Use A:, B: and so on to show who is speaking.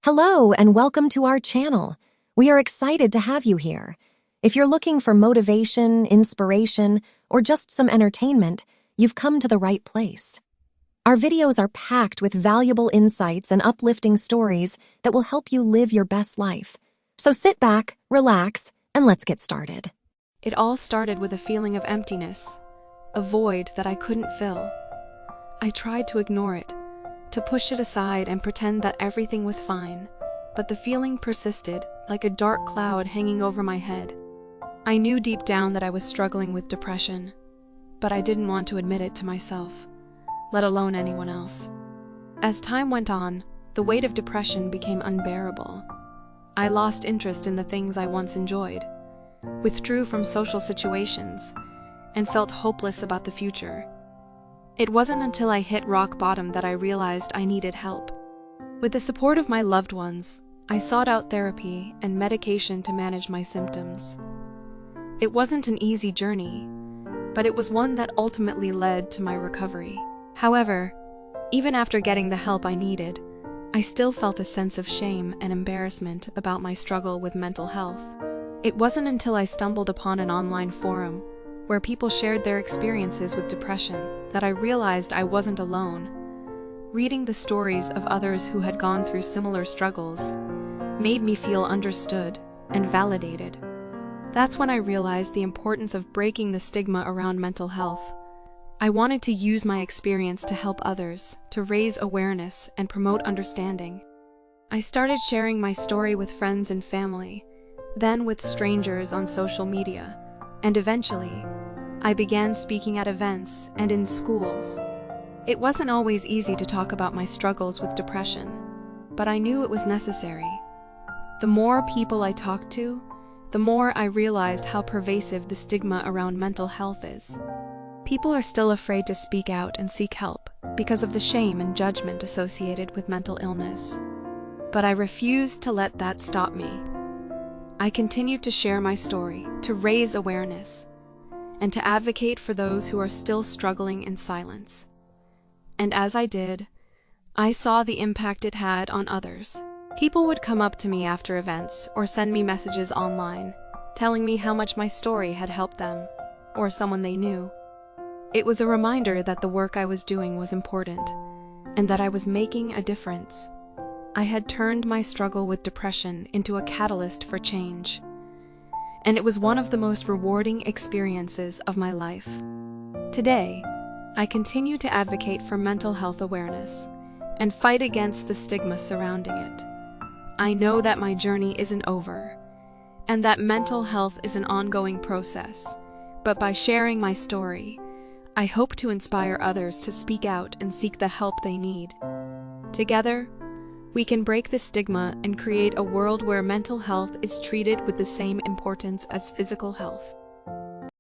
A: Hello and welcome to our channel. We are excited to have you here. If you're looking for motivation, inspiration, or just some entertainment, you've come to the right place. Our videos are packed with valuable insights and uplifting stories that will help you live your best life. So sit back, relax, and let's get started.
B: It all started with a feeling of emptiness, a void that I couldn't fill. I tried to ignore it, to push it aside and pretend that everything was fine, but the feeling persisted, like a dark cloud hanging over my head. I knew deep down that I was struggling with depression, but I didn't want to admit it to myself, let alone anyone else. As time went on, the weight of depression became unbearable. I lost interest in the things I once enjoyed, withdrew from social situations, and felt hopeless about the future. It wasn't until I hit rock bottom that I realized I needed help. With the support of my loved ones, I sought out therapy and medication to manage my symptoms. It wasn't an easy journey, but it was one that ultimately led to my recovery. However, even after getting the help I needed, I still felt a sense of shame and embarrassment about my struggle with mental health. It wasn't until I stumbled upon an online forum where people shared their experiences with depression that I realized I wasn't alone. Reading the stories of others who had gone through similar struggles made me feel understood and validated. That's when I realized the importance of breaking the stigma around mental health. I wanted to use my experience to help others, to raise awareness and promote understanding. I started sharing my story with friends and family, then with strangers on social media, and eventually, I began speaking at events and in schools. It wasn't always easy to talk about my struggles with depression, but I knew it was necessary. The more people I talked to, the more I realized how pervasive the stigma around mental health is. People are still afraid to speak out and seek help because of the shame and judgment associated with mental illness. But I refused to let that stop me. I continued to share my story, to raise awareness, and to advocate for those who are still struggling in silence. And as I did, I saw the impact it had on others. People would come up to me after events or send me messages online, telling me how much my story had helped them, or someone they knew. It was a reminder that the work I was doing was important, and that I was making a difference. I had turned my struggle with depression into a catalyst for change, and it was one of the most rewarding experiences of my life. Today, I continue to advocate for mental health awareness and fight against the stigma surrounding it. I know that my journey isn't over, and that mental health is an ongoing process, but by sharing my story, I hope to inspire others to speak out and seek the help they need. Together, we can break the stigma and create a world where mental health is treated with the same importance as physical health.